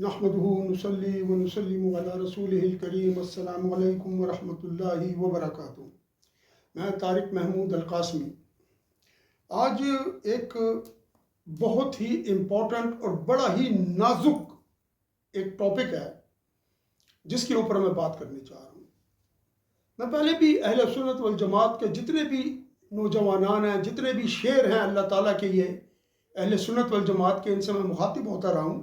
نحمدہ نصلی و نسلم علی رسولہ الکریم السلام علیکم ورحمۃ اللہ وبرکاتہ۔ میں طارق محمود القاسمی آج ایک بہت ہی امپورٹنٹ اور بڑا ہی نازک ایک ٹاپک ہے جس کے اوپر میں بات کرنی چاہ رہا ہوں۔ میں پہلے بھی اہل سنت والجماعت کے جتنے بھی نوجوانان ہیں، جتنے بھی شعر ہیں اللہ تعالیٰ کے، یہ اہل سنت والجماعت کے، ان سے میں مخاطب ہوتا رہا ہوں،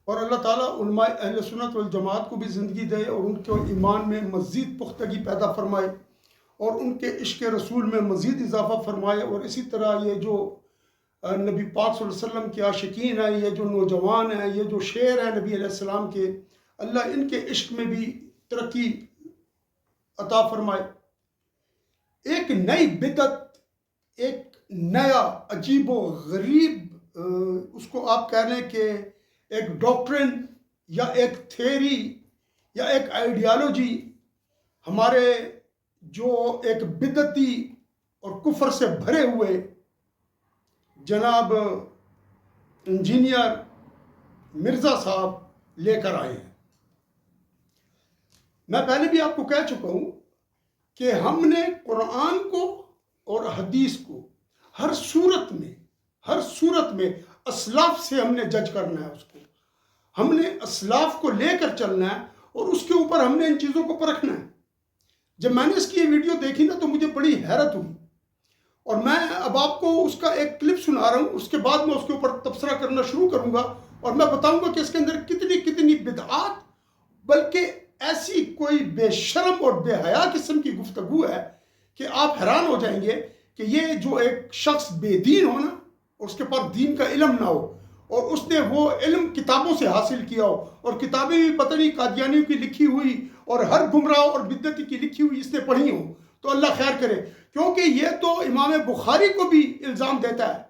اور اللہ تعالیٰ علماء اہل سنت والجماعت کو بھی زندگی دے اور ان کے ایمان میں مزید پختگی پیدا فرمائے اور ان کے عشق رسول میں مزید اضافہ فرمائے، اور اسی طرح یہ جو نبی پاک صلی اللہ علیہ وسلم کے عاشقین ہیں، یہ جو نوجوان ہیں، یہ جو شعر ہیں نبی علیہ السلام کے، اللہ ان کے عشق میں بھی ترقی عطا فرمائے۔ ایک نئی بدعت، ایک نیا عجیب و غریب اس کو آپ کہہ لیں کہ ایک ڈاکٹرن یا ایک تھیوری یا ایک آئیڈیالوجی ہمارے جو ایک بدعتی اور کفر سے بھرے ہوئے جناب انجینئر مرزا صاحب لے کر آئے ہیں۔ میں پہلے بھی آپ کو کہہ چکا ہوں کہ ہم نے قرآن کو اور حدیث کو ہر صورت میں اسلاف سے ہم نے جج کرنا ہے، اس کو ہم نے اسلاف کو لے کر چلنا ہے اور اس کے اوپر ہم نے ان چیزوں کو پرکھنا ہے۔ جب میں نے اس کی یہ ویڈیو دیکھی نا تو مجھے بڑی حیرت ہوئی، اور میں اب آپ کو اس کا ایک کلپ سنا رہا ہوں، اس کے بعد میں اس کے اوپر تبصرہ کرنا شروع کروں گا اور میں بتاؤں گا کہ اس کے اندر کتنی بدعات، بلکہ ایسی کوئی بے شرم اور بے حیا قسم کی گفتگو ہے کہ آپ حیران ہو جائیں گے کہ یہ جو ایک شخص بے دین ہو نا، اور اس کے پاس دین کا علم نہ ہو، اور اس نے وہ علم کتابوں سے حاصل کیا ہو، اور کتابیں بھی پتہ نہیں قادیانیوں کی لکھی ہوئی اور ہر گمراہ اور بدعتی کی لکھی ہوئی اس نے پڑھی ہوں، تو اللہ خیر کرے، کیونکہ یہ تو امام بخاری کو بھی الزام دیتا ہے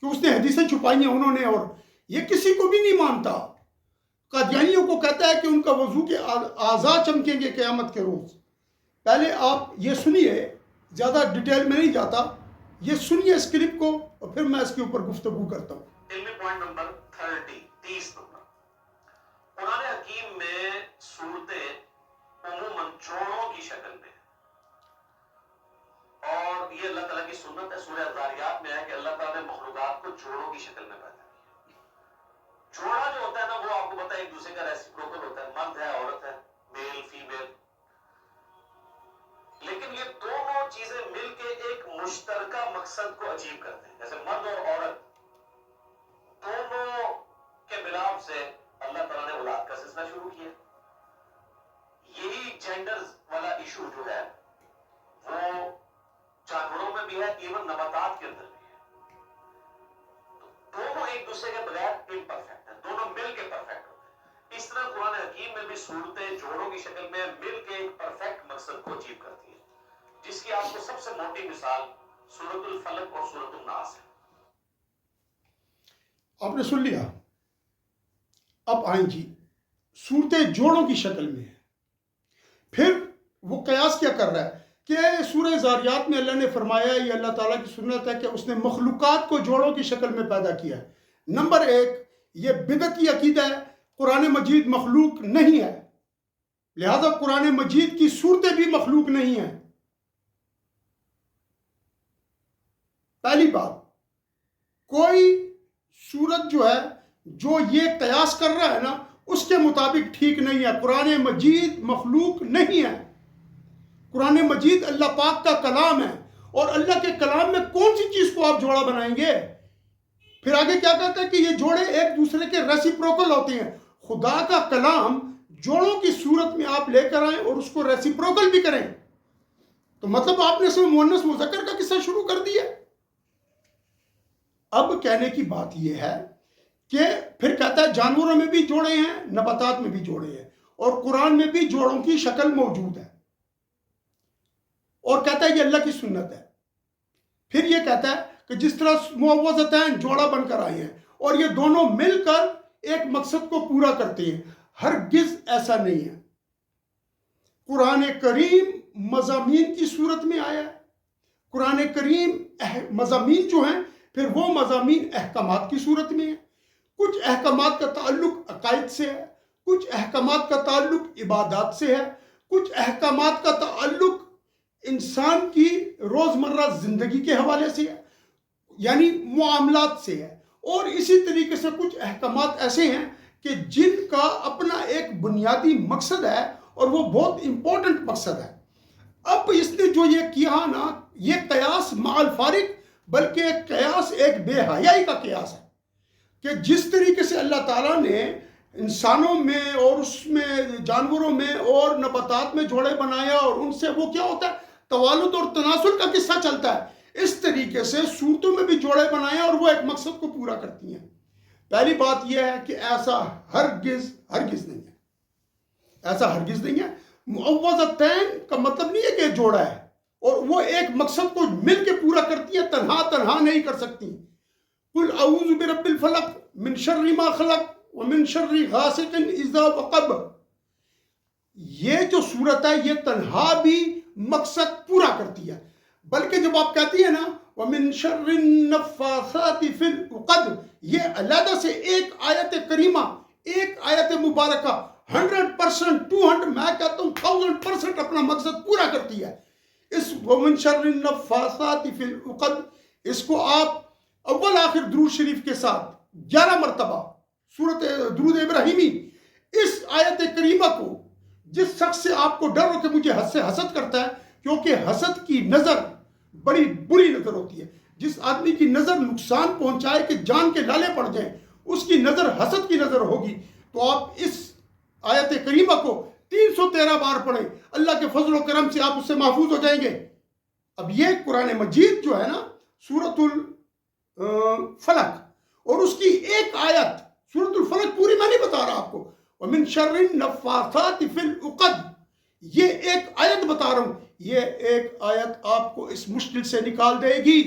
کہ اس نے حدیثیں چھپائی ہیں انہوں نے، اور یہ کسی کو بھی نہیں مانتا۔ قادیانیوں کو کہتا ہے کہ ان کا وضو کے اعضاء چمکیں گے قیامت کے روز۔ پہلے آپ یہ سنیے، زیادہ ڈیٹیل میں نہیں جاتا، یہ سنیے اس کلپ کو اور پھر میں اس کے اوپر گفتگو کرتا ہوں۔ علمی پوائنٹ نمبر 30 نمبر، قرآن حکیم میں صورتیں عموماً جوڑوں کی شکل میں، اور یہ اللہ تعالیٰ کی سنت ہے۔ سورہ الذاریات میں ہے کہ اللہ تعالیٰ نے مخلوقات کو جوڑوں کی شکل میں پیدا کیا۔ جوڑا جو ہوتا ہے نا، وہ آپ کو پتا ہے ایک دوسرے کا ریسیپروکل ہوتا ہے، مرد ہے عورت ہے، میل فیمیل، لیکن یہ دونوں چیزیں مل کے ایک مشترکہ مقصد کو اچیو کرتے ہیں۔ جیسے مرد اور عورت دونوں کے ملاپ سے اللہ تعالیٰ نے اولاد کا سلسلہ شروع کیا۔ یہی جینڈر والا ایشو جو ہے وہ جانوروں میں بھی ہے، ایون نباتات کے اندر بھی ہے۔ دونوں ایک دوسرے کے بغیر امپرفیکٹ ہیں، دونوں مل کے پرفیکٹ ہوتے ہیں۔ اس طرح قرآن حکیم میں بھی صورتیں جوڑوں کی شکل میں مل کے ایک پرفیکٹ مقصد کو اچیو کرتی ہیں، جس کی آپ کو سب سے موٹی مثال سورۃ الفلق اور سورۃ الناس ہے۔ آپ نے سن لیا، اب آئیں جی، صورتیں جوڑوں کی شکل میں ہیں۔ پھر وہ قیاس کیا کر رہا ہے کہ سورہ زاریات میں اللہ نے فرمایا، یہ اللہ تعالیٰ کی سنت ہے کہ اس نے مخلوقات کو جوڑوں کی شکل میں پیدا کیا ہے۔ نمبر ایک، یہ بدعتی عقیدہ ہے، قرآن مجید مخلوق نہیں ہے، لہذا قرآن مجید کی صورتیں بھی مخلوق نہیں ہیں۔ پہلی بات، کوئی صورت جو ہے جو یہ قیاس کر رہا ہے نا، اس کے مطابق ٹھیک نہیں ہے۔ قرآن مجید مخلوق نہیں ہے، قرآن مجید اللہ پاک کا کلام ہے، اور اللہ کے کلام میں کون سی چیز کو آپ جوڑا بنائیں گے؟ پھر آگے کیا کہتا ہے کہ یہ جوڑے ایک دوسرے کے ریسیپروکل ہوتے ہیں۔ خدا کا کلام جوڑوں کی صورت میں آپ لے کر آئیں اور اس کو ریسیپروکل بھی کریں، تو مطلب آپ نے اس میں مؤنث مذکر کا قصہ شروع کر دیا۔ اب کہنے کی بات یہ ہے کہ پھر کہتا ہے جانوروں میں بھی جوڑے ہیں، نباتات میں بھی جوڑے ہیں، اور قرآن میں بھی جوڑوں کی شکل موجود ہے، اور کہتا ہے یہ اللہ کی سنت ہے۔ پھر یہ کہتا ہے کہ جس طرح معوذتین جوڑا بن کر آئے ہیں اور یہ دونوں مل کر ایک مقصد کو پورا کرتے ہیں، ہرگز ایسا نہیں ہے۔ قرآن کریم مضامین کی صورت میں آیا ہے۔ قرآن کریم مضامین جو ہیں پھر وہ مضامین احکامات کی صورت میں ہیں۔ کچھ احکامات کا تعلق عقائد سے ہے، کچھ احکامات کا تعلق عبادات سے ہے، کچھ احکامات کا تعلق انسان کی روزمرہ زندگی کے حوالے سے ہے، یعنی معاملات سے ہے، اور اسی طریقے سے کچھ احکامات ایسے ہیں کہ جن کا اپنا ایک بنیادی مقصد ہے اور وہ بہت امپورٹنٹ مقصد ہے۔ اب اس نے جو یہ کیا نا، یہ قیاس مع الفارق، بلکہ قیاس ایک بے حیائی کا قیاس ہے کہ جس طریقے سے اللہ تعالیٰ نے انسانوں میں اور اس میں جانوروں میں اور نباتات میں جوڑے بنایا اور ان سے وہ کیا ہوتا ہے، توالد اور تناسل کا قصہ چلتا ہے، اس طریقے سے صورتوں میں بھی جوڑے بنائے اور وہ ایک مقصد کو پورا کرتی ہیں۔ پہلی بات یہ ہے کہ ایسا ہرگز نہیں ہے، ایسا ہرگز نہیں ہے۔ معوضتین کا مطلب نہیں ہے کہ جوڑا ہے اور وہ ایک مقصد کو مل کے پورا کرتی ہیں، تنہا نہیں کر سکتی۔ قل اعوذ برب الفلق من شر ما خلق ومن شر غاسق اذا وقب، یہ جو صورت ہے یہ تنہا بھی مقصد پورا کرتی ہے، بلکہ جب آپ کہتی ہیں نا ومن شر النفاثات فی العقد، یہ علیحدہ سے ایک آیت کریمہ، ایک آیت مبارکہ 100%، 200، میں کہتا ہوں 1000% اپنا مقصد پورا کرتی ہے۔ اس ومن شر النفاثات فی العقد، اس کو آپ اول آخر درود شریف کے ساتھ 11 مرتبہ سورت درود ابراہیمی، اس آیت کریمہ کو جس شخص سے آپ کو ڈر ہو کہ مجھے حد سے حسد کرتا ہے، کیونکہ حسد کی نظر بڑی بری نظر ہوتی ہے، جس آدمی کی نظر نقصان پہنچائے کہ جان کے لالے پڑ جائیں، اس کی نظر حسد کی نظر ہوگی۔ تو آپ اس آیت کریمہ کو 313 بار پڑھیں، اللہ کے فضل و کرم سے آپ اس سے محفوظ ہو جائیں گے۔ اب یہ قرآن مجید جو ہے نا، سورۃ الفلق، اور اس کی ایک آیت، سورۃ الفلق پوری میں نہیں بتا رہا آپ کو، وَمِن شَرِّ النَّفَّاثَاتِ فِي الْعُقَدِ، یہ ایک آیت بتا رہا ہوں، یہ ایک آیت آپ کو اس مشکل سے نکال دے گی۔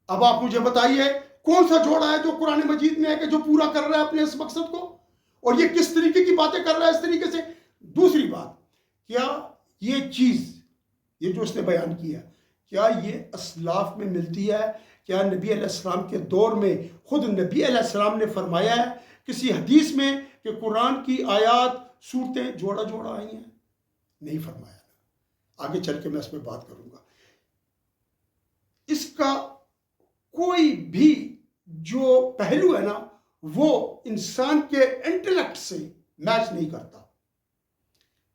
اب آپ مجھے بتائیے کون سا جوڑا ہے جو قرآن مجید میں ہے کہ جو پورا کر رہا ہے اپنے اس مقصد کو، اور یہ کس طریقے کی باتیں کر رہا ہے اس طریقے سے۔ دوسری بات، کیا یہ چیز، یہ جو اس نے بیان کیا، کیا یہ اسلاف میں ملتی ہے؟ کیا نبی علیہ السلام کے دور میں خود نبی علیہ السلام نے فرمایا ہے کسی حدیث میں کہ قرآن کی آیات صورتیں جوڑا آئی ہیں؟ نہیں فرمایا۔ آگے چل کے میں اس میں بات کروں گا۔ اس کا کوئی بھی جو پہلو ہے نا، وہ انسان کے انٹلیکٹ سے میچ نہیں کرتا۔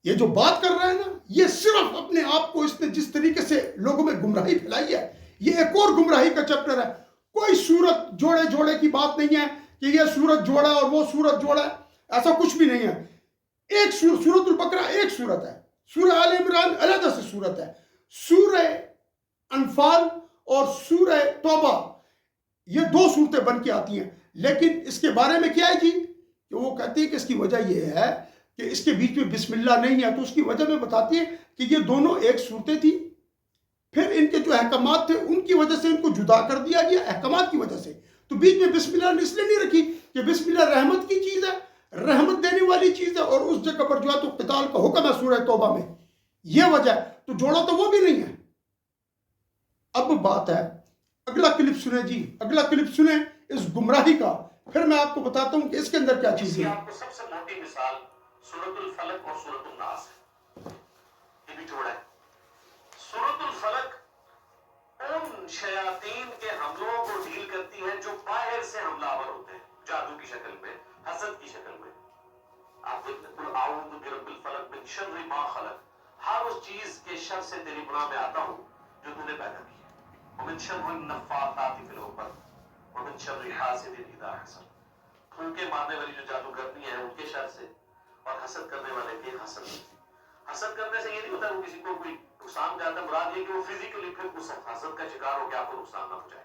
یہ جو بات کر رہا ہے نا، یہ صرف اپنے آپ کو اس نے جس طریقے سے لوگوں میں گمراہی پھیلائی ہے، یہ ایک اور گمراہی کا چیپٹر ہے۔ کوئی صورت جوڑے کی بات نہیں ہے کہ یہ صورت جوڑا اور وہ صورت جوڑا، ایسا کچھ بھی نہیں ہے۔ ایک سورۃ البقرہ ایک صورت ہے، سورہ آل عمران علیحدہ سے صورت ہے، سورہ انفال اور سورہ توبہ یہ 2 صورتیں بن کے آتی ہیں۔ لیکن اس کے بارے میں کیا ہے جی، کہ وہ کہتے ہیں کہ اس کی وجہ یہ ہے کہ اس کے بیچ میں بسم اللہ نہیں ہے، تو اس کی وجہ میں بتاتی ہے کہ یہ دونوں ایک صورتیں تھیں، پھر ان کے جو احکامات تھے ان کی وجہ سے ان کو جدا کر دیا گیا، احکامات کی وجہ سے۔ تو بیچ میں بسم اللہ اس لیے نہیں رکھی کہ بسم اللہ رحمت کی چیز ہے، رحمت دینے والی چیز ہے، اور اس جگہ پر جو ہے تو قتال کا حکم ہے سورہ توبہ میں، یہ وجہ ہے، تو جوڑا تو وہ بھی نہیں ہے۔ اب بات ہے، اگلا کلپ سنیں جی، اگلا کلپ سنیں اس گمراہی کا، پھر میں آپ کو بتاتا ہوں کہ اس کے اندر کیا چیزیں ہیں۔ آپ کو سب سے موٹی مثال سورۃ الفلق اور سورۃ الناس ہے، یہ بھی جوڑا ہے۔ سورۃ الفلق ان شیاطین کے حملوں کو ڈیل کرتی ہے جو باہر سے حملہ آور ہوتے ہیں، جادو کی شکل میں، حسد کی شکل میں۔ آپ دیکھتے ہیں قل اعوذ برب الفلق من شر ما خلق، ہر اس چیز کے شر سے تیری پناہ میں آتا ہوں جو تو نے پیدا کی ہے۔ ومن شر النفاثات فی العقد ومن شر حاسد اذا حسد، پھونکے مارنے والی جو جادوگرنی ہے ان کے شر سے، اور حسد کرنے والے کے حسد سے۔ حسد کرنے سے یہ نہیں ہوتا وہ کسی کو کوئی نقصان کرتا، مراد یہ کہ وہ فزیکلی پھر اس حسد کا شکار ہو کے آپ کو نقصان نہ پہنچائے۔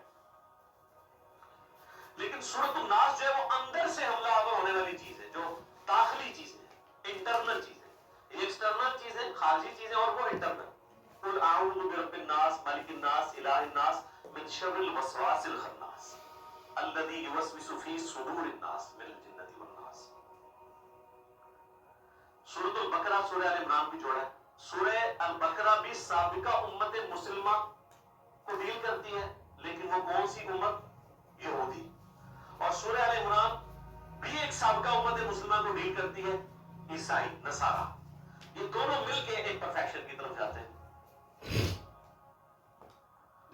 لیکن سورۃ الناس جو ہے وہ اندر سے حملہ آور ہونے والی چیز ہے، جو داخلی چیزیں ہیں، انٹرنل چیزیں، یہ ایکسٹرنل چیزیں، خارجی چیزیں، اور وہ انٹرنل۔ قل اعوذ برب الناس ملک الناس الہ الناس من شر الوسواس الخناس الذی یوسوس فی صدور الناس من الجنۃ والناس۔ سورۃ البقرہ سورہ آل عمران بھی جوڑا ہے۔ سورہ البقرہ بھی سابقہ امت مسلمہ کو ڈیل کرتی ہے، لیکن وہ کون سی امت؟ یہودی۔ اور سورہ آل عمران بھی ایک سابقہ امت مسلمہ کو ڈیل کرتی ہے، عیسائی نصارہ، یہ دونوں مل کے ایک پرفیکشن کی طرف جاتے ہیں۔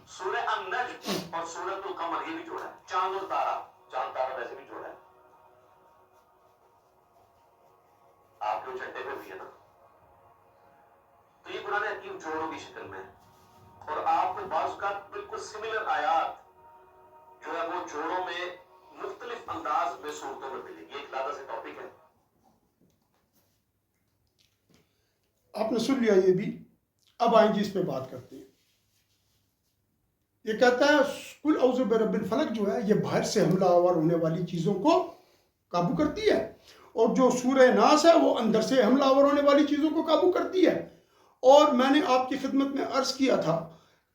سورہ النجم اور سورۃ القمر یہ بھی جوڑا ہے، چاند اور تارا، چاند تارا ویسے بھی جوڑا ہے، آپ کے چٹے پہ بھی ہے نا، تو یہ قرآن حکیم جوڑوں کی شکل میں ہے، اور آپ کو بعض کا بالکل سملر آیات جو ہے وہ جوڑوں میں مختلف انداز میں صورتوں میں ملے گی۔ ایک علیحدہ سے ٹاپک ہے۔ آپ نے سن لیا یہ بھی، اب آئیں جی اس پہ بات کرتے ہیں۔ یہ کہتا ہے کل اعوذ برب الفلق جو ہے یہ باہر سے حملہ آور ہونے والی چیزوں کو قابو کرتی ہے، اور جو سورہ ناس ہے وہ اندر سے حملہ آور ہونے والی چیزوں کو قابو کرتی ہے۔ اور میں نے آپ کی خدمت میں عرض کیا تھا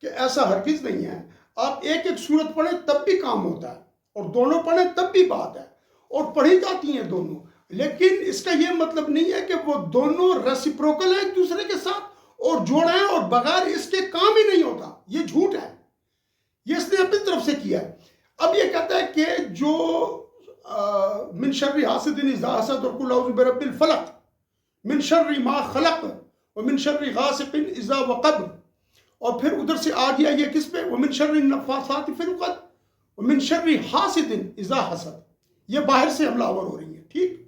کہ ایسا ہرگز نہیں ہے، آپ ایک ایک سورت پڑھیں تب بھی کام ہوتا ہے، اور دونوں پڑھیں تب بھی بات ہے، اور پڑھی جاتی ہیں دونوں، لیکن اس کا یہ مطلب نہیں ہے کہ وہ دونوں ریسیپروکل ہیں ایک دوسرے کے ساتھ اور جوڑے ہیں اور بغیر اس کے کام ہی نہیں ہوتا، یہ جھوٹ ہے، یہ اس نے اپنی طرف سے کیا ہے۔ اب یہ کہتا ہے کہ جو من شر حاسد اذا حسد اور قل اعوذ برب الفلق من شر ما خلق ومن شر غاسق اذا وقب، اور پھر ادھر سے آ گیا یہ کس پہ، ومن شر النفاثات فی العقد ومن شر حاسد اذا حسد، یہ باہر سے حملہ آور ہو رہی ہے، ٹھیک۔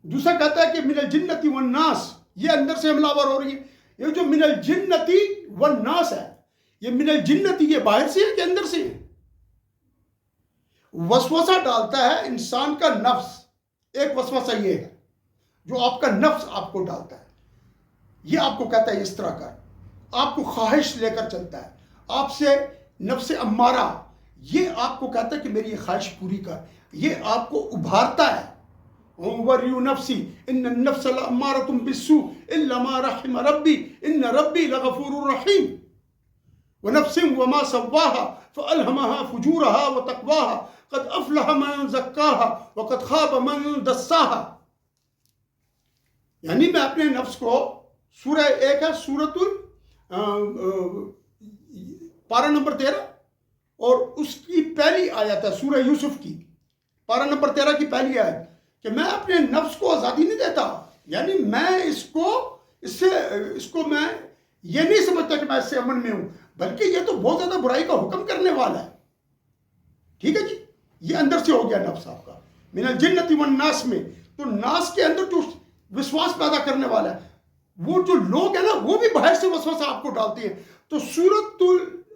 دوسرا کہتا ہے کہ من الجنتی والناس، یہ اندر سے حملہ آور ہو رہی ہے۔ یہ جو من الجنتی والناس ہے، یہ من الجنتی یہ باہر سے ہے کہ اندر سے ہے؟ وسوسہ ڈالتا ہے انسان کا نفس، ایک وسوسہ یہ ہے جو آپ کا نفس آپ کو ڈالتا ہے، یہ آپ کو کہتا ہے اس طرح کر، آپ کو خواہش لے کر چلتا ہے، آپ سے نفس امارہ یہ آپ کو کہتا ہے کہ میری یہ خواہش پوری کر، یہ آپ کو ابھارتا ہے۔ وَوَرِّيُ نَفْسِي إِنَّ النَّفْسَ لَأَمَّارَةٌ بِالسُّوءِ إِلَّا مَا رَحِمَ رَبِّي إِنَّ رَبِّي لَغَفُورٌ رَحِيمٌ وَنَفْسٍ وَمَا سَوَّاهَا فَأَلْهَمَهَا فُجُورَهَا وَتَقْوَاهَا قَدْ أَفْلَحَ مَنْ زَكَّاهَا وَقَدْ خَابَ مَنْ دَسَّاهَا۔ یعنی میں اپنے نفس کو، سورہ ایک ہے سورۃ پارہ نمبر 13، اور اس کی پہلی آیت ہے سورہ یوسف کی، پارہ نمبر 13 کی پہلی آیت، کہ میں اپنے نفس کو آزادی نہیں دیتا، یعنی میں اس کو میں یہ نہیں سمجھتا کہ میں اس سے امن میں ہوں، بلکہ یہ تو بہت زیادہ برائی کا حکم کرنے والا ہے، ٹھیک ہے جی۔ یہ اندر سے ہو گیا نفس آپ کا، من الجنتی والناس میں، تو ناس کے اندر جو وسواس پیدا کرنے والا ہے، وہ جو لوگ ہیں نا وہ بھی باہر سے وسوسہ آپ کو ڈالتے ہیں۔ تو سورۃ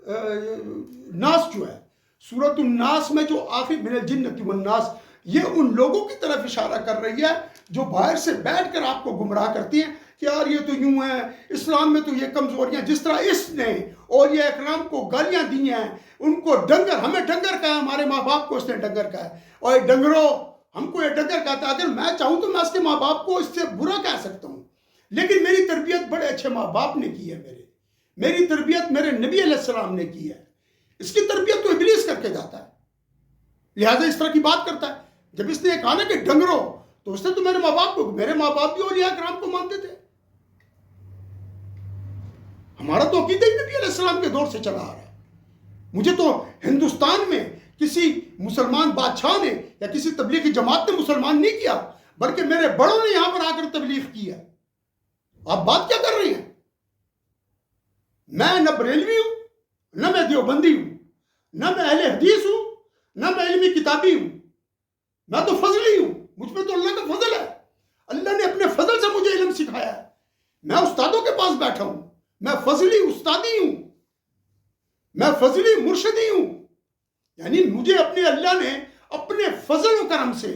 الناس جو ہے، سورۃ الناس میں جو آخر من الجنتی والناس، یہ ان لوگوں کی طرف اشارہ کر رہی ہے جو باہر سے بیٹھ کر آپ کو گمراہ کرتی ہیں کہ یار یہ تو یوں ہے، اسلام میں تو یہ کمزوریاں، جس طرح اس نے اور یہ اکرام کو گالیاں دی ہیں، ان کو ڈنگر، ہمیں ڈنگر کہا ہے، ہمارے ماں باپ کو اس نے ڈنگر کہا ہے، اور یہ ڈنگروں ہم کو یہ ڈنگر کہتا ہے۔ اگر میں چاہوں تو میں اس کے ماں باپ کو اس سے برا کہہ سکتا ہوں، لیکن میری تربیت بڑے اچھے ماں باپ نے کی ہے، میری تربیت میرے نبی علیہ السلام نے کی ہے، اس کی تربیت تو ابلیس کر کے جاتا ہے، لہٰذا اس طرح کی بات کرتا ہے۔ جب اس نے کہا نا کہ ڈنگرو، تو اس نے تو میرے ماں باپ کو، میرے ماں باپ بھی اولیاء کرام کو مانتے تھے، ہمارا تو عقیدہ ہی نبی علیہ السلام کے دور سے چلا آ رہا ہے۔ مجھے تو ہندوستان میں کسی مسلمان بادشاہ نے یا کسی تبلیغی جماعت نے مسلمان نہیں کیا، بلکہ میرے بڑوں نے یہاں پر آ کر تبلیغ کی ہے۔ آپ بات کیا کر رہی ہیں؟ میں نہ بریلوی ہوں، نہ میں دیوبندی ہوں، نہ میں اہل حدیث ہوں، نہ میں علمی کتابی ہوں، میں تو فضلی ہوں، مجھ پہ تو اللہ کا فضل ہے، اللہ نے اپنے فضل سے مجھے علم سکھایا ہے، میں استادوں کے پاس بیٹھا ہوں، میں فضلی استادی ہوں، میں فضلی مرشدی ہوں، یعنی مجھے اپنے اللہ نے اپنے فضل و کرم سے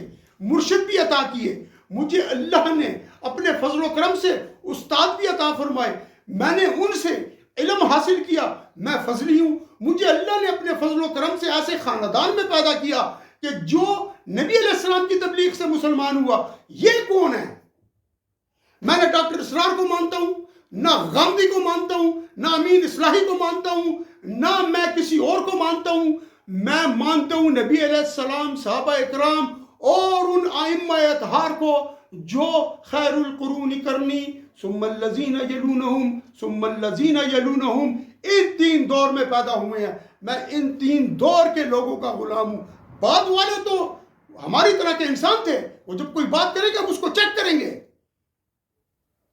مرشد بھی عطا کیے، مجھے اللہ نے اپنے فضل و کرم سے استاد بھی عطا فرمائے، میں نے ان سے علم حاصل کیا، میں فضلی ہوں۔ مجھے اللہ نے اپنے فضل و کرم سے ایسے خاندان میں پیدا کیا کہ جو نبی علیہ السلام کی تبلیغ سے مسلمان ہوا۔ یہ کون ہے؟ میں نے ڈاکٹر اسرار کو مانتا ہوں، نہ غامدی کو مانتا ہوں، نہ امین اصلاحی کو مانتا ہوں، نہ میں کسی اور کو مانتا ہوں، میں مانتا ہوں نبی علیہ السلام، صحابہ اکرام اور ان ائمہ اطہار کو جو خیر القرون کرنی ثم الذین یلونہم ثم الذین یلونہم، ان تین دور میں پیدا ہوئے ہیں، میں ان تین دور کے لوگوں کا غلام ہوں۔ بعد والے تو ہماری طرح کے انسان تھے. وہ جب کوئی بات کریں گے ہم اس کو چیک کریں گے.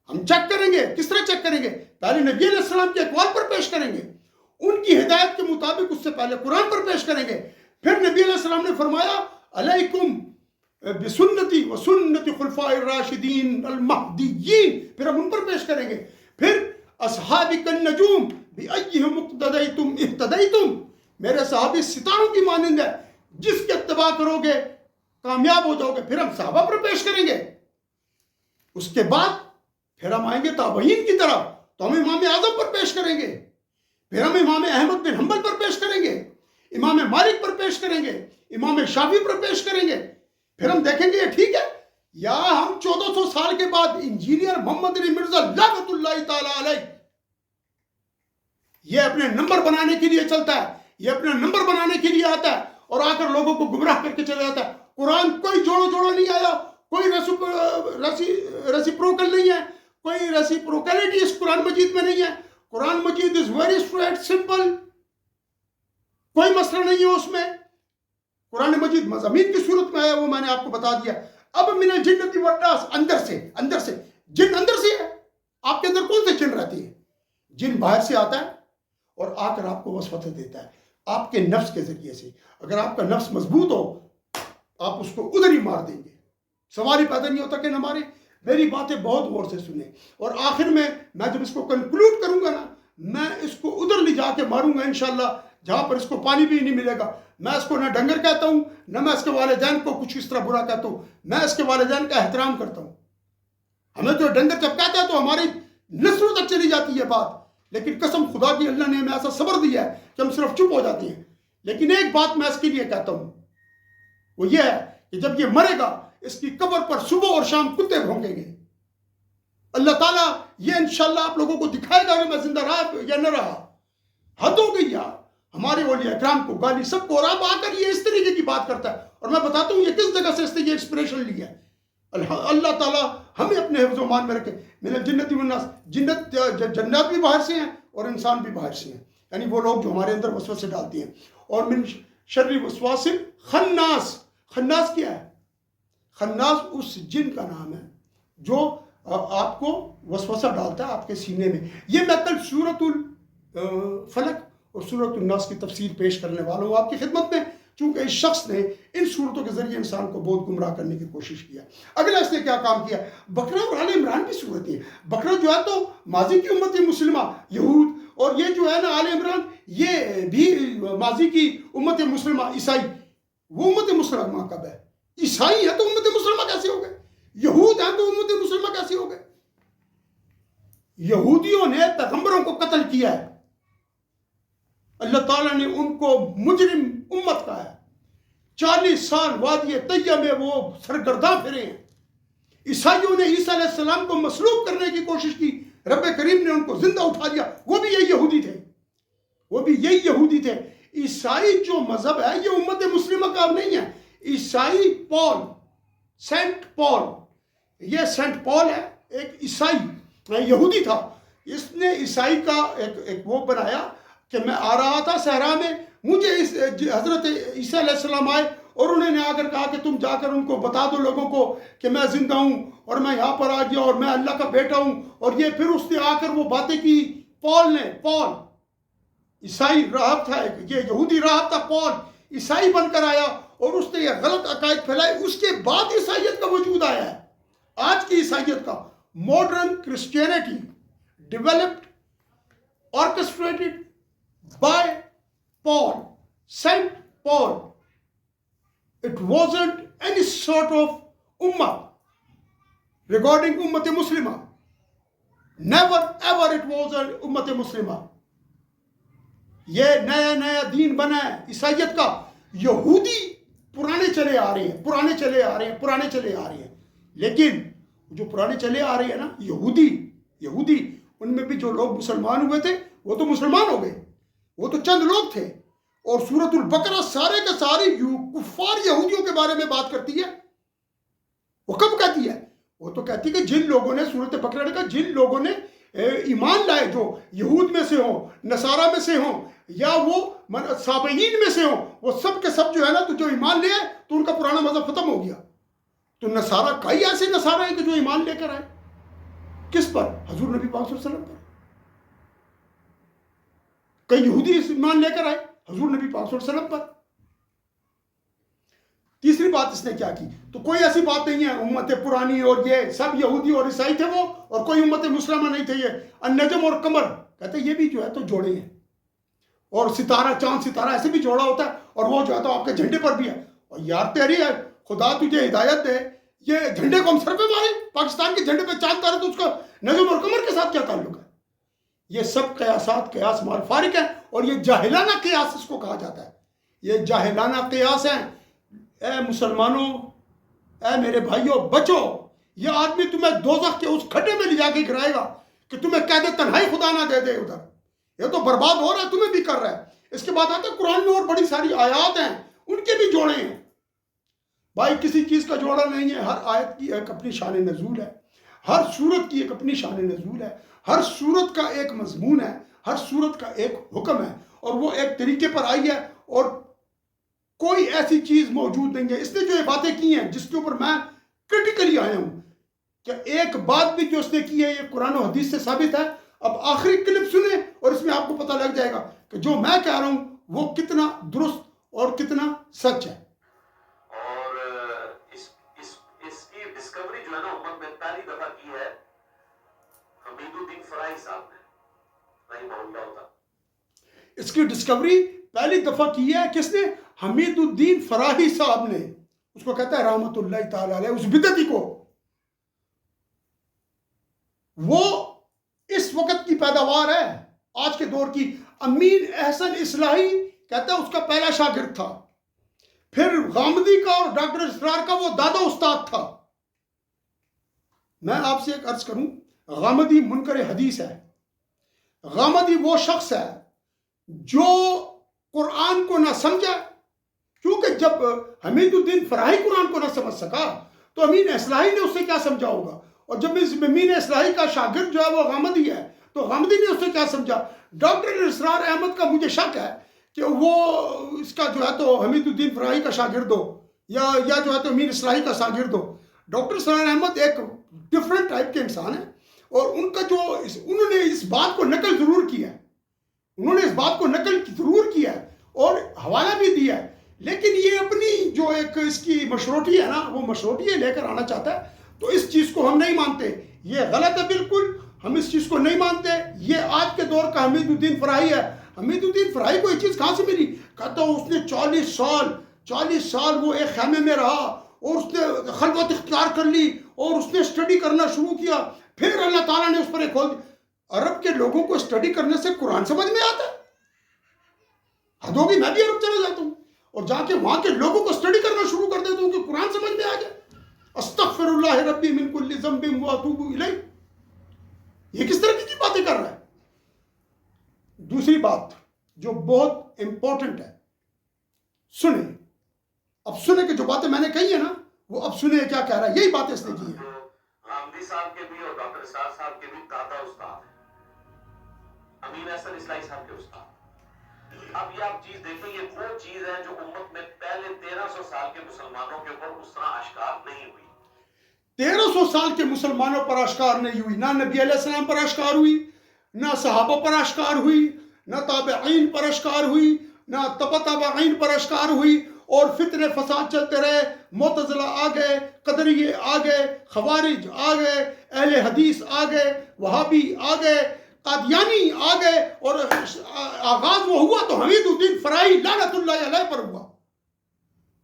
ہم چیک کریں گے. کس طرح چیک کریں گے؟ پہلے نبی علیہ السلام کے اقوال پر پیش کریں گے, ان کی ہدایت کے مطابق. اس سے پہلے قرآن پر پیش کریں گے. پھر نبی علیہ السلام نے فرمایا علیکم بسنتی و سنت خلفاء الراشدین المہدیین, پھر ہم ان پر پیش کریں گے. پھر اصحاب النجوم بأیہم اقتدیتم اہتدیتم, میرے صحابی ستاروں کی مانند ہے, جس کے اتباع کرو گے کامیاب ہو جاؤ گے. پھر ہم صحابہ پر پیش کریں گے. اس کے بعد پھر ہم آئیں گے تابعین کی طرف, تو ہم امام اعظم پر پیش کریں گے. پھر ہم امام احمد بن حنبل پر پیش کریں گے, امام مالک پر پیش کریں گے, امام شافعی پر پیش کریں گے. پھر ہم دیکھیں گے یہ ٹھیک ہے, یا ہم 1400 سال کے بعد انجینئر محمد علی مرزا لعنت اللہ تعالی علیہ, یہ اپنے نمبر بنانے کے لیے چلتا ہے, یہ اپنا نمبر بنانے کے لیے آتا ہے, اور آ کر لوگوں کو گمراہ کر کے چلے جاتا ہے. قرآن کوئی جوڑو نہیں آیا, کوئی ریسیپروکل نہیں ہے, کوئی ریسیپروکیلٹی اس قرآن مجید میں نہیں ہے. قرآن مجید از ویری اسٹریٹ سمپل, کوئی مسئلہ نہیں ہے اس میں. قرآن مجید مضامین کی صورت میں ہے, وہ میں نے آپ کو بتا دیا. اب من الجنۃ والناس, اندر سے جن اندر سے ہے. آپ کے اندر کون سے جن رہتی ہے؟ جن باہر سے آتا ہے اور آ کر آپ کو وسوسے دیتا ہے آپ کے نفس کے ذریعے سے. اگر آپ کا نفس مضبوط ہو آپ اس کو ادھر ہی مار دیں گے. سوال ہی پیدا نہیں ہوتا کہ نہ مارے. میری باتیں بہت غور سے سنیں, اور آخر میں جب اس کو کنکلوڈ کروں گا نا, میں اس کو ادھر لے جا کے ماروں گا انشاءاللہ جہاں پر اس کو پانی بھی نہیں ملے گا. میں اس کو نہ ڈنگر کہتا ہوں, نہ میں اس کے والدین کو کچھ اس طرح برا کہتا ہوں. میں اس کے والدین کا احترام کرتا ہوں. ہمیں تو ڈنگر جب کہتا ہے تو ہماری نسلوں تک چلی جاتی ہے بات, لیکن قسم خدا کی اللہ نے ہمیں ایسا صبر دیا ہے کہ ہم صرف چپ ہو جاتے ہیں. لیکن ایک بات میں اس کے لیے کہتا ہوں, وہ یہ ہے کہ جب یہ مرے گا اس کی قبر پر صبح اور شام کتے بھونکیں گے. اللہ تعالیٰ یہ انشاءاللہ آپ لوگوں کو دکھائے گا کہ میں زندہ رہا یا نہ رہا. حد ہو گئی یار, ہمارے اولیاء اکرام کو گالی سب کو, اور آپ آ کر یہ اس طریقے کی بات کرتا ہے. اور میں بتاتا ہوں یہ کس جگہ سے اس نے یہ ایکسپریشن لی ہے. اللہ تعالیٰ ہمیں اپنے حفظ و امان میں رکھے. من الجنۃ والناس, جنات بھی باہر سے ہیں اور انسان بھی باہر سے ہیں, یعنی وہ لوگ جو ہمارے اندر وسوسے ڈالتے ہیں. اور من شر وسواس خناس, خناس کیا ہے؟ خناس اس جن کا نام ہے جو آپ کو وسوسہ ڈالتا ہے آپ کے سینے میں. یہ میں کل سورۃ الفلق اور سورۃ الناس کی تفسیر پیش کرنے والا ہوں آپ کی خدمت میں, چونکہ اس شخص نے ان صورتوں کے ذریعے انسان کو بہت گمراہ کرنے کی کوشش کیا. اگلا اس نے کیا کام کیا؟ بقرہ اور آل عمران کی صورتیں. بقرہ جو ہے تو ماضی کی امت مسلمہ یہود, اور یہ جو ہے نا آل عمران یہ بھی ماضی کی امت مسلمہ عیسائی. وہ امت مسلمہ کب ہے؟ عیسائی ہے تو امت مسلمہ کیسے ہو گئے؟ یہود ہیں تو امت مسلمہ کیسے ہو گئے؟ یہودیوں نے پیغمبروں کو قتل کیا ہے, اللہ تعالیٰ نے ان کو مجرم امت کہا ہے. 40 سال وادی طیہ میں وہ سرگرداں پھرے ہیں. عیسائیوں نے عیسیٰ علیہ السلام کو مصلوب کرنے کی کوشش کی, رب کریم نے ان کو زندہ اٹھا دیا. وہ بھی یہی یہودی تھے, وہ بھی یہی یہودی تھے. عیسائی جو مذہب ہے یہ امت مسلمہ کا نہیں ہے. عیسائی پال, سینٹ پال, یہ سینٹ پال ہے, ایک عیسائی یہودی تھا. اس نے عیسائی کا ایک وہ بنایا کہ میں آ رہا تھا صحرا میں, مجھے حضرت عیسیٰ علیہ السلام آئے اور انہوں نے آ کر کہا کہ تم جا کر ان کو بتا دو لوگوں کو کہ میں زندہ ہوں اور میں یہاں پر آ گیا اور میں اللہ کا بیٹا ہوں. اور یہ پھر اس نے آ کر وہ باتیں کی. پال عیسائی راہب تھا, یہ یہودی راہب تھا, پال عیسائی بن کر آیا اور اس نے یہ غلط عقائد پھیلائے. اس کے بعد عیسائیت کا وجود آیا ہے. آج کی عیسائیت کا modern Christianity developed orchestrated by Paul, Saint Paul. It wasn't any sort of ummah regarding Ummat Muslimah. Never ever it was an Ummat Muslimah. یہ نیا دین بنا ہے عیسائیت کا. یہودی پرانے چلے آ رہے ہیں, لیکن جو پرانے چلے آ رہے ہیں نا یہودی ان میں بھی جو لوگ مسلمان ہوئے تھے وہ تو مسلمان ہو گئے, وہ تو چند لوگ تھے. اور سورۃ البقرہ سارے کے سارے کفار یہودیوں کے بارے میں بات کرتی ہے. وہ کب کہتی ہے؟ وہ تو کہتی ہے کہ جن لوگوں نے, سورۃ بقرہ نے کہا جن لوگوں نے ایمان لائے جو یہود میں سے ہوں، نصارہ میں سے ہوں، یا وہ صابئین میں سے ہوں، وہ سب کے سب جو ہے نا تو جو ایمان لے آئے تو ان کا پرانا مذہب ختم ہو گیا. تو نصارہ کئی ایسے نصارہ ہیں کہ جو ایمان لے کر آئے. کس پر؟ حضور نبی پاک صلی اللہ علیہ وسلم پر. کئی یہودی ایمان لے کر آئے حضور نبی پاک صلی اللہ علیہ وسلم پر. تیسری بات اس نے کیا کی؟ تو کوئی ایسی بات نہیں ہے امت پرانی اور یہ سب یہودی اور عیسائی تھے وہ، اور کوئی امت مسلمہ نہیں تھے. یہ النجم اور قمر کہتے ہیں یہ بھی جو ہے تو جوڑے ہیں، اور ستارہ، چاند ستارہ ایسے بھی جوڑا ہوتا ہے، اور وہ جو ہے تو آپ کے جھنڈے پر بھی ہے. اور یار تیری ہے خدا تجھے ہدایت دے، یہ جھنڈے کو ہم سر پہ مارے؟ پاکستان کے جھنڈے پہ چاند تارے تو اس کا نجم اور قمر کے ساتھ کیا تعلق ہے؟ یہ سب قیاسات قیاس مال فارق ہیں، اور یہ جاہلانہ قیاس اس کو کہا جاتا ہے. یہ جاہلانہ قیاس ہیں. اے مسلمانوں، اے میرے بھائیوں، بچو. یہ آدمی تمہیں دوزخ کے اس کھڈے میں لے جا کے گرائے گا کہ تمہیں قید تنہائی خدا نہ دے دے ادھر. یہ تو برباد ہو رہا ہے، تمہیں بھی کر رہا ہے. اس کے بعد آتا ہے قرآن میں اور بڑی ساری آیات ہیں، ان کے بھی جوڑے ہیں. بھائی کسی چیز کا جوڑا نہیں ہے. ہر آیت کی ایک اپنی شان نزول ہے، ہر سورت کی ایک اپنی شان نزول ہے، ہر سورت کا ایک مضمون ہے، ہر سورت کا ایک حکم ہے، اور وہ ایک طریقے پر آئی ہے، اور کوئی ایسی چیز موجود نہیں ہے. اس نے جو یہ باتیں کی ہیں جس کے اوپر میں کرٹیکلی آیا ہوں کہ ایک بات بھی جو اس نے کی ہے یہ قرآن و حدیث سے ثابت ہے. اب آخری کلپ سنیں اور اس میں آپ کو پتہ لگ جائے گا کہ جو میں کہہ رہا ہوں وہ کتنا درست اور کتنا سچ ہے. اور اس کی ڈسکوری جو ہے نا امت میں پہلی دفعہ کی ہے حمید الدین فرائی صاحب نے، رحمہ اللہ تعالی. اس کی ڈسکوری پہلی دفعہ کی ہے کس نے؟ حمید الدین فراہی صاحب نے. اس کو کہتا ہے رحمت اللہ تعالی علیہ، اس بدعتی کو. وہ اس وقت کی پیداوار ہے، آج کے دور کی. امین احسن اصلاحی کہتا ہے اس کا پہلا شاگرد تھا. پھر غامدی کا اور ڈاکٹر اسرار کا وہ دادا استاد تھا. میں آپ سے ایک عرض کروں، غامدی منکر حدیث ہے. غامدی وہ شخص ہے جو قرآن کو نہ سمجھا، کیونکہ جب حمید الدین فراہی قرآن کو نہ سمجھ سکا تو امین اصلاحی نے اس سے کیا سمجھا ہوگا. اور جب امین اصلاحی کا شاگرد جو ہے وہ غامدی ہے تو غامدی نے اس سے کیا سمجھا. ڈاکٹر اسرار احمد کا مجھے شک ہے کہ وہ اس کا جو ہے تو حمید الدین فراہی کا شاگرد ہو، یا جو ہے تو امین اصلاحی کا شاگرد ہو. ڈاکٹر اسرار احمد ایک ڈفرینٹ ٹائپ کے انسان ہیں، اور ان کا جو انہوں نے اس بات کو نقل ضرور کیا ہے، انہوں نے اس بات کو نقل ضرور کیا ہے اور حوالہ بھی دیا ہے، لیکن یہ اپنی جو ایک اس کی مشروطی ہے نا، وہ مشروطی لے کر آنا چاہتا ہے. تو اس چیز کو ہم نہیں مانتے، یہ غلط ہے بالکل. ہم اس چیز کو نہیں مانتے. یہ آج کے دور کا حمید الدین فراہی ہے. حمید الدین فراہی کو یہ چیز کہاں سے ملی؟ کہتا ہوں اس نے 40 سال وہ ایک خیمے میں رہا، اور اس نے خلوت اختیار کر لی، اور اس نے اسٹڈی کرنا شروع کیا. پھر اللہ تعالیٰ نے اس پر ایک کھول دی. عرب کے لوگوں کو اسٹڈی کرنے سے قرآن سمجھ میں آتا ہے؟ حد ہوگی. میں بھی عرب چلا جاتا ہوں اور جا کے وہاں کے لوگوں کو اسٹڈی کرنا شروع کر دیتا ہوں کہ قرآن سمجھ میں آ جائے. استغفر اللہ ربی من کل ذنب واتوب الیہ. یہ کس طرح کی باتیں کر رہا ہے؟ دوسری بات جو بہت امپورٹنٹ ہے، سنیں. اب سنیں کہ جو باتیں میں نے کہی ہیں نا، وہ اب سنیں کیا کہہ رہا ہے. یہی باتیں اس نے کی ہیں. غامدی صاحب کے بھی اور ڈاکٹر اسرار صاحب کے بھی دادا استاد ہیں، امین احسن اصلاحی صاحب کے استاد. اب یہ آپ چیز دیکھیں، یہ وہ چیز ہے جو امت میں پہلے 1300 سال کے مسلمانوں کے اوپر اس طرح اشکار نہیں ہوئی. 1300 سال کے مسلمانوں پر اشکار نہیں ہوئی. نہ نبی علیہ السلام پر اشکار ہوئی، نہ صحابہ پر اشکار ہوئی، نہ تابعین پر اشکار ہوئی، نہ تبع تابعین پر اشکار ہوئی. اور فتنے فساد چلتے رہے. معتزلہ آ گئے، قدریے آ گئے، خوارج آ گئے، اہل حدیث آ گئے، وہابی آ گئے، قادیانی آ گئے، اور آغاز وہ ہوا تو حمید الدین فرائی لعنت اللہ علیہ پر ہوا.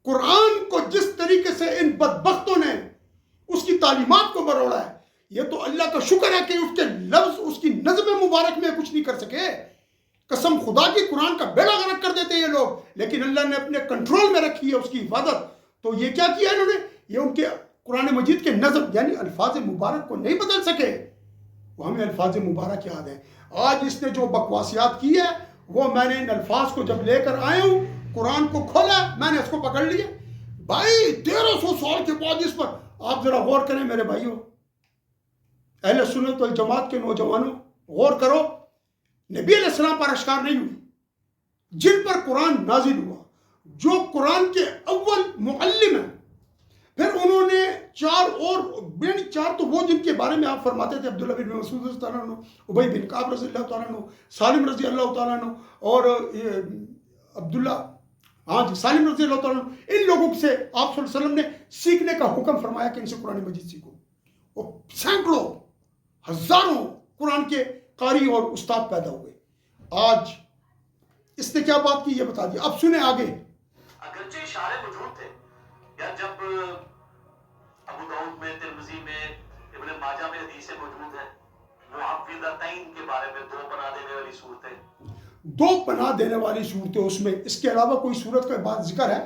قرآن کو جس طریقے سے ان بدبختوں نے اس کی تعلیمات کو بروڑا ہے، یہ تو اللہ کا شکر ہے کہ اس کے لفظ، اس کی نظم مبارک میں کچھ نہیں کر سکے. قسم خدا کی قرآن کا بیڑا غرق کر دیتے یہ لوگ، لیکن اللہ نے اپنے کنٹرول میں رکھی ہے اس کی حفاظت. تو یہ کیا کیا انہوں نے؟ یہ ان کے قرآن مجید کے نظم یعنی الفاظ مبارک کو نہیں بدل سکے. وہ ہمیں الفاظ مبارک یاد ہیں. آج اس نے جو بکواسیات کی ہے وہ میں نے ان الفاظ کو جب لے کر آیا ہوں، قرآن کو کھولا، میں نے اس کو پکڑ لیا. بھائی 1300 سال کے بعد اس پر آپ ذرا غور کریں میرے بھائیوں. اہل سنت والجماعت کے نوجوانوں غور کرو، نبی علیہ السلام پر اشکار نہیں ہوئی، جن پر قرآن نازل ہوا، جو قرآن کے اول معلم ہیں، پھر انہوں نے چار اور چار تو وہ جن کے بارے میں آپ فرماتے تھے، عبداللہ بن مسعود رضی اللہ عنہ، ابی بن کعب رضی اللہ تعالیٰ عنہ، سالم رضی اللہ تعالیٰ عنہ، اور عبداللہ سالم رضی اللہ تعالیٰ عنہ، ان لوگوں سے آپ صلی اللہ علیہ وسلم نے سیکھنے کا حکم فرمایا کہ ان سے قرآن مجید سیکھو، اور سینکڑوں ہزاروں قرآن کے قاری اور استاد پیدا ہوئے۔ آج اس نے کیا بات کی یہ بتا دیا، اب سنیں آگے۔ اگرچہ اشارے موجود تھے، یا جب ابو داؤد میں، ترمذی میں، ابن ماجہ میں حدیثیں موجود ہیں معوذتین کے بارے میں، دو پناہ دینے والی صورتیں، دو پناہ دینے والی صورتیں، اس میں اس کے علاوہ کوئی صورت کا بات ذکر ہے؟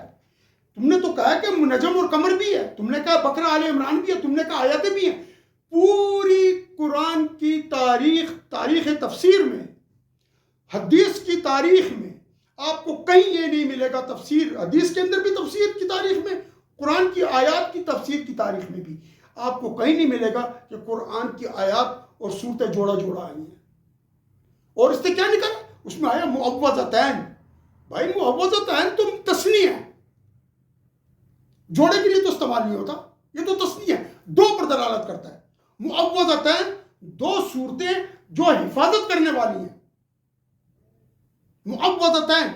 تم نے تو کہا کہ نجم اور قمر بھی ہے، تم نے کہا بقرہ آل عمران بھی ہے، تم نے کہا آیتیں بھی ہیں۔ پوری قرآن کی تاریخ تفسیر میں، حدیث کی تاریخ میں آپ کو کہیں یہ نہیں ملے گا، تفسیر حدیث کے اندر بھی تفسیر کی تاریخ میں، قرآن کی آیات کی تفسیر کی تاریخ میں بھی آپ کو کہیں نہیں ملے گا کہ قرآن کی آیات اور صورتیں جوڑا جوڑا آئی ہیں۔ اور اس سے کیا نکلا؟ اس میں آیا معوذتین۔ بھائی معوذتین تو تثنیہ ہے، جوڑے کے لیے تو استعمال نہیں ہوتا، یہ تو تثنیہ ہے، دو پر دلالت کرتا ہے۔ معوذتین دو صورتیں جو حفاظت کرنے والی ہیں، معوذتین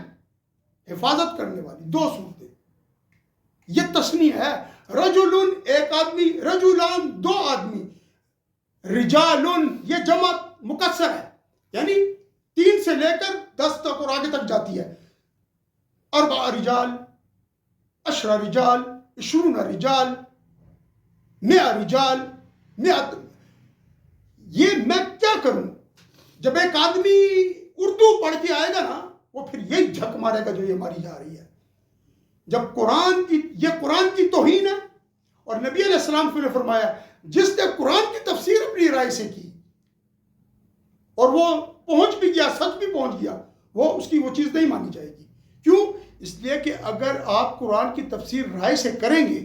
حفاظت کرنے والی دو صورتیں، یہ تثنیہ ہے۔ رجل ایک آدمی، رجلان دو آدمی، رجال یہ جمع مکسر ہے، یعنی 3 سے لے کر 10 تک اور آگے تک جاتی ہے۔ 4 رجال، 10 رجال، 20 رجال، 100 رجال، 100۔ یہ میں کیا کروں؟ جب ایک آدمی اردو پڑھ کے آئے گا نا، وہ پھر یہی جھک مارے گا جو یہ ماری جا رہی ہے۔ جب قرآن کی توہین ہے، اور نبی علیہ السلام نے فرمایا جس نے قرآن کی تفسیر اپنی رائے سے کی اور وہ پہنچ بھی گیا، سچ بھی پہنچ گیا، اس کی وہ چیز نہیں مانی جائے گی۔ کیوں؟ اس لیے کہ اگر آپ قرآن کی تفسیر رائے سے کریں گے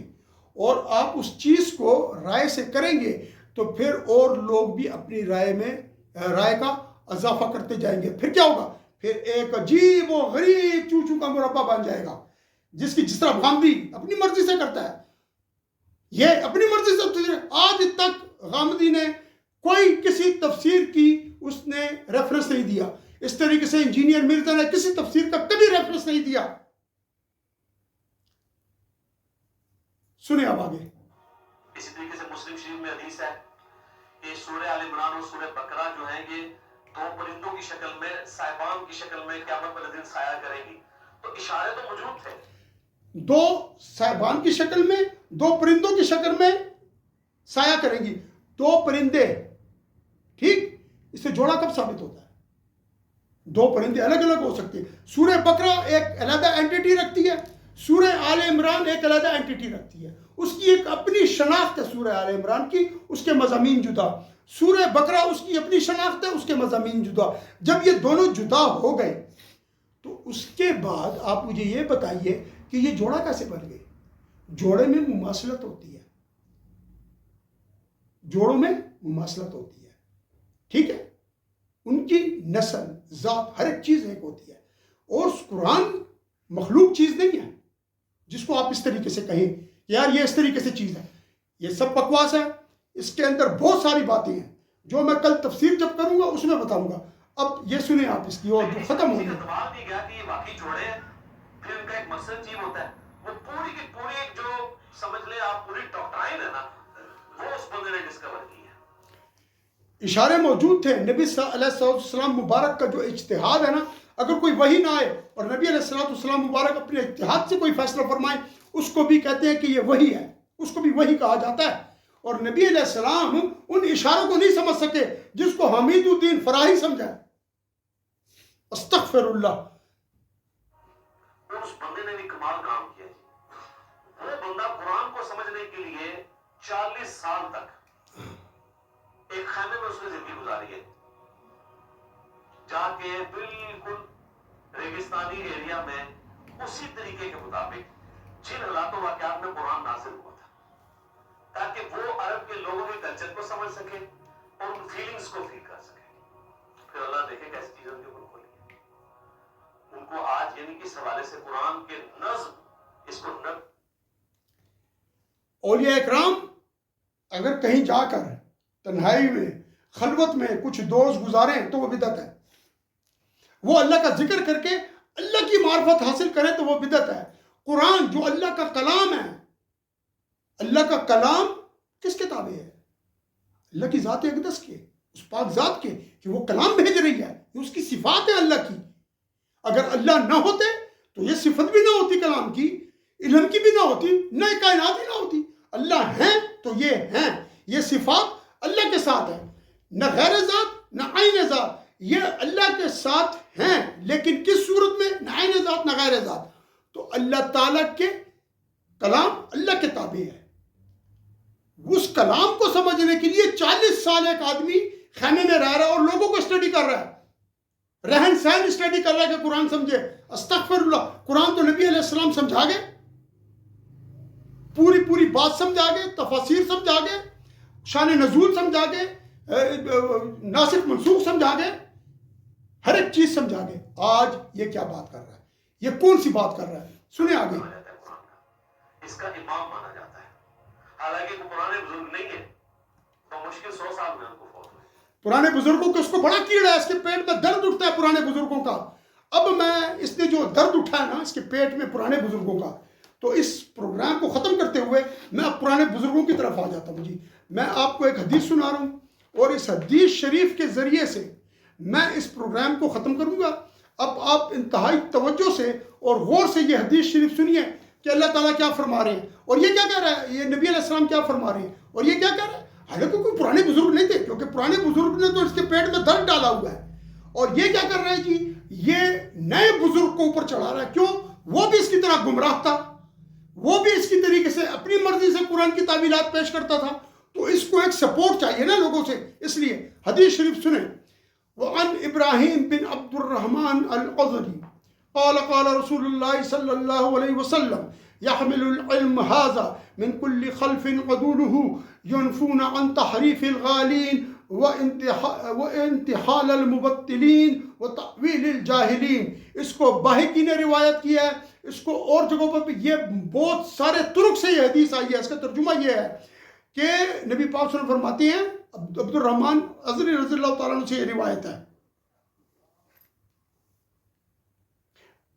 اور آپ اس چیز کو رائے سے کریں گے تو پھر اور لوگ بھی اپنی رائے کا اضافہ کرتے جائیں گے۔ پھر کیا ہوگا؟ پھر ایک عجیب و غریب چوچو کا مربع بن جائے گا، جس طرح غامدی اپنی مرضی سے کرتا ہے، یہ اپنی مرضی سے۔ آج تک غامدی نے کوئی کسی تفسیر کی اس نے ریفرنس نہیں دیا، اس طریقے سے انجینئر مرزا نے کسی تفسیر کا کبھی ریفرنس نہیں دیا۔ سنیں اب آگے۔ اسی طریقے سے مسلم شریف میں حدیث ہے کہ سورہ آل عمران اور سورہ بقرہ جو ہیں یہ 2 پرندوں کی شکل میں، صاحبان کی شکل میں قیامت والے دن سایہ کرے گی۔ تو اشارے تو موجود تھے، 2 صاحبان کی شکل میں، 2 پرندوں کی شکل میں سایہ کریں گی، 2 پرندے، ٹھیک؟ اس سے جوڑا کب ثابت ہوتا ہے؟ 2 پرندے الگ الگ ہو سکتے ہیں۔ سورہ بقرہ ایک علیحدہ اینٹیٹی رکھتی ہے، سورہ آل عمران ایک علیحدہ اینٹیٹی رکھتی ہے، اس کی ایک اپنی شناخت ہے۔ سورہ آل عمران کی اس کے مضامین جدا، سورہ بقرہ اس کی اپنی شناخت ہے، اس کے مضامین جدا۔ جب یہ دونوں جدا ہو گئے تو اس کے بعد آپ مجھے یہ بتائیے کہ یہ جوڑا کیسے بن گئے؟ جوڑے میں مماثلت ہوتی ہے، جوڑوں میں مماثلت ہوتی ہے، ٹھیک ہے؟ ان کی نسل، ذات، ہر ایک چیز ایک ہوتی ہے، اور قرآن مخلوق چیز نہیں ہے جس کو آپ اس طریقے سے کہیں یار یہ اس طریقے سے چیز ہے۔ یہ سب بکواس ہے، اس کے اندر بہت ساری باتیں ہیں جو میں کل تفسیر جب کروں گا اس میں بتاؤں گا۔ اب یہ سنیں آپ اس کی، اور جو ختم ہو گئی۔ اعتبار دی گیا کہ یہ واقعی جوڑے ہیں، پھر ان کا ایک مقصد جیب ہوتا ہے، وہ پوری کی پوری جو سمجھ لیں آپ پوری ڈاکٹرائن ہے نا، وہ اس بندے نے ڈسکور کی ہے۔ اشارے موجود تھے، نبی صلی اللہ علیہ وسلم مبارک کا جو اجتہاد ہے نا، اگر کوئی وحی نہ آئے اور نبی علیہ السلام مبارک اپنے اجتہاد سے کوئی فیصلہ فرمائے، اس کو بھی کہتے ہیں کہ یہ وحی ہے، اس کو بھی وحی کہا جاتا ہے۔ اور نبی علیہ السلام ان اشاروں کو نہیں سمجھ سکے جس کو حمید الدین فراہی سمجھا۔ استغفر اللہ۔ اس بندے نے بھی کمال کام کیا جی۔ وہ بندہ قرآن کو سمجھنے کے لیے 40 سال تک ایک خیمے میں اس نے زندگی گزاری ہے، جا کے بالکل ریگستانی ایریا میں اسی طریقے کے مطابق جن حالات و واقعات میں قرآن نازل ہوا تھا، تاکہ وہ عرب کے لوگوں کے کلچر کو سمجھ سکے، اور ان فیلنگز کو فیل کر سکیں. پھر اللہ دیکھے کیسی چیزیں ان کے اوپر کھولی ہے. ان کو آج یعنی کہ اس حوالے سے قرآن کے نظم اس کو نہ اولیاء اکرام اگر کہیں جا کر تنہائی میں خلوت میں کچھ دوز گزاریں تو وہ بدعت ہے. وہ اللہ کا ذکر کر کے اللہ کی معرفت حاصل کریں تو وہ بدعت ہے. قرآن جو اللہ کا کلام ہے، اللہ کا کلام کس کے تابع ہے؟ اللہ کی ذات اقدس کے، اس پاک ذات کے، کہ وہ کلام بھیج رہی ہے. یہ اس کی صفات ہے اللہ کی. اگر اللہ نہ ہوتے تو یہ صفت بھی نہ ہوتی کلام کی، علم کی بھی نہ ہوتی، نہ کائنات ہی نہ ہوتی. اللہ ہیں تو یہ ہیں، یہ صفات اللہ کے ساتھ ہے. نہ غیر ذات نہ عین ذات، یہ اللہ کے ساتھ ہیں، لیکن کس صورت میں؟ نہ عین ذات نہ غیر ذات. تو اللہ تعالیٰ کے کلام اللہ کے تابع ہے. اس کلام کو سمجھنے کے لیے 40 سال ایک آدمی خیمے میں رہ رہا ہے اور لوگوں کو اسٹڈی کر رہا ہے، رہن سہن اسٹڈی کر رہا ہے کہ قرآن سمجھے. استغفر اللہ، قرآن تو نبی علیہ السلام سمجھا گئے، پوری بات سمجھا گئے، تفاسیر سمجھا گئے، شان نزول سمجھا گئے، ناسخ منسوخ سمجھا گئے، ہر ایک چیز سمجھا گئے. آج یہ کیا بات کر رہا ہے؟ یہ کون سی بات کر رہا ہے؟ سنیں آگے. اس کا امام مانا جاتا ہے، حالانکہ وہ پرانے بزرگ نہیں ہے. تو مشکل 100 سال میں ان کو فوت ہوئے. پرانے بزرگوں کو اس کو بڑا کیڑا ہے، اس کے پیٹ میں درد اٹھتا ہے پرانے بزرگوں کا. اب میں اس نے جو درد اٹھا ہے نا اس کے پیٹ میں پرانے بزرگوں کا، تو اس پروگرام کو ختم کرتے ہوئے میں اب پرانے بزرگوں کی طرف آ جاتا ہوں. جی میں آپ کو ایک حدیث سنا رہا ہوں اور اس حدیث شریف کے ذریعے سے میں اس پروگرام کو ختم کروں گا. اب آپ انتہائی توجہ سے اور غور سے یہ حدیث شریف سنیے کہ اللہ تعالیٰ کیا فرما رہے ہیں اور یہ کیا کہہ رہا ہے، یہ نبی علیہ السلام کیا فرما رہے ہیں اور یہ کیا کہہ رہا ہے. حالانکہ کوئی پرانے بزرگ نہیں تھے، کیونکہ پرانے بزرگ نے تو اس کے پیٹ میں درد ڈالا ہوا ہے. اور یہ کیا کر رہا ہے جی، یہ نئے بزرگ کو اوپر چڑھا رہا ہے. کیوں؟ وہ بھی اس کی طرح گمراہ تھا، وہ بھی اس کی طریقے سے اپنی مرضی سے قرآن کی تعویلات پیش کرتا تھا. تو اس کو ایک سپورٹ چاہیے نا لوگوں سے. اس لیے حدیث شریف سنیں. وعن ابراہیم بن عبد الرحمن العذری قال قال رسول اللہ صلی اللہ علیہ وسلم يحمل العلم هذا من كل خلف عدوله ينفون عن تحریف الغالین وانتحال المبتلین وتأویل الجاہلین. اس کو باہقی نے روایت کیا ہے. اس کو اور جگہوں پر بھی یہ بہت سارے طرق سے یہ حدیث آئی ہے. اس کا ترجمہ یہ ہے کہ نبی پاک صلی اللہ علیہ وسلم فرماتے ہیں، عبد الرحمن عذری رضی اللہ تعالیٰ عنہ سے یہ روایت ہے.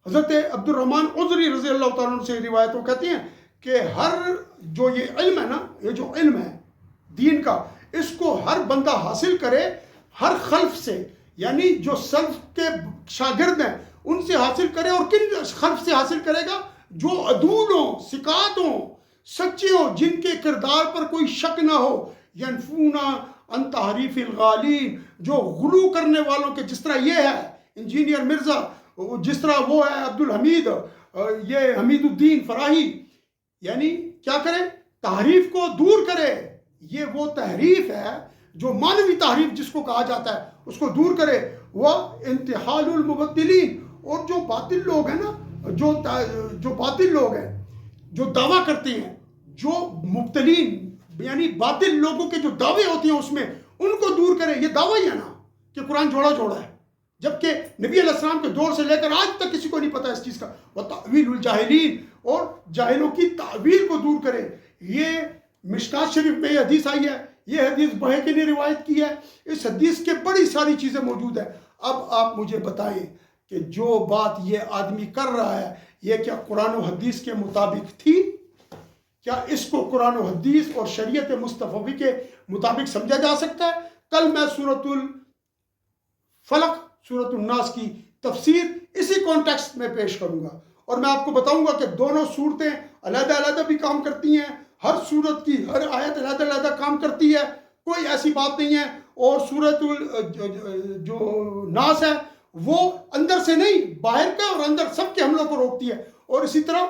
حضرت عبد الرحمن عذری رضی اللہ تعالیٰ عنہ سے یہ روایت، وہ کہتے ہیں کہ ہر جو یہ علم ہے نا، یہ جو علم ہے دین کا، اس کو ہر بندہ حاصل کرے ہر خلف سے، یعنی جو سلف کے شاگرد ہیں ان سے حاصل کرے. اور کن خلف سے حاصل کرے گا؟ جو عدول ہوں، ثقات ہوں، سچے ہوں، جن کے کردار پر کوئی شک نہ ہو. ینفونا عن تحریف الغالین، جو غلو کرنے والوں کے، جس طرح یہ ہے انجینئر مرزا، جس طرح وہ ہے عبد الحمید، یہ حمید الدین فراہی، یعنی کیا کرے؟ تحریف کو دور کرے. یہ وہ تحریف ہے جو مانوی تحریف جس کو کہا جاتا ہے، اس کو دور کرے. وہ انتحال المبتلین، اور جو باطل لوگ ہیں نا، جو باطل لوگ ہیں، جو دعویٰ کرتے ہیں، جو مبتلین یعنی باطل لوگوں کے جو دعوے ہوتے ہیں اس میں، ان کو دور کرے. یہ دعویٰ ہی ہے نا کہ قرآن جوڑا ہے، جبکہ نبی علیہ السلام کے دور سے لے کر آج تک کسی کو نہیں پتہ اس چیز کا. وہ تأویل الجاہلین، اور جاہلوں کی تعویل کو دور کرے. یہ مشکات شریف میں یہ حدیث آئی ہے، یہ حدیث بہقی نے روایت کی ہے. اس حدیث کے بڑی ساری چیزیں موجود ہیں. اب آپ مجھے بتائیں کہ جو بات یہ آدمی کر رہا ہے یہ کیا قرآن و حدیث کے مطابق تھی؟ کیا اس کو قرآن و حدیث اور شریعت مصطفی کے مطابق سمجھا جا سکتا ہے؟ کل میں سورۃ الفلق، سورۃ الناس کی تفسیر اسی کانٹیکسٹ میں پیش کروں گا، اور میں آپ کو بتاؤں گا کہ دونوں صورتیں علیحدہ علیحدہ بھی کام کرتی ہیں. ہر صورت کی ہر آیت علیحدہ علیحدہ کام کرتی ہے، کوئی ایسی بات نہیں ہے. اور سورۃ جو ناس ہے وہ اندر سے نہیں، باہر کا اور اندر سب کے حملوں کو روکتی ہے، اور اسی طرح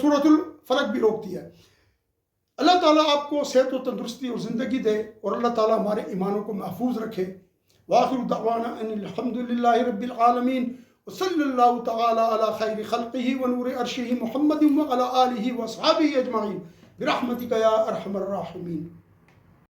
سورۃ الفلق بھی روکتی ہے. اللہ تعالیٰ آپ کو صحت و تندرستی اور زندگی دے، اور اللہ تعالیٰ ہمارے ایمانوں کو محفوظ رکھے. وآخر دعوانا ان الحمد للہ رب العالمین، وصلی اللہ تعالی علی خیر خلقہ ونور عرشہ محمد وعلی آلہ واصحابہ اجمعین برحمتک یا ارحم الراحمین.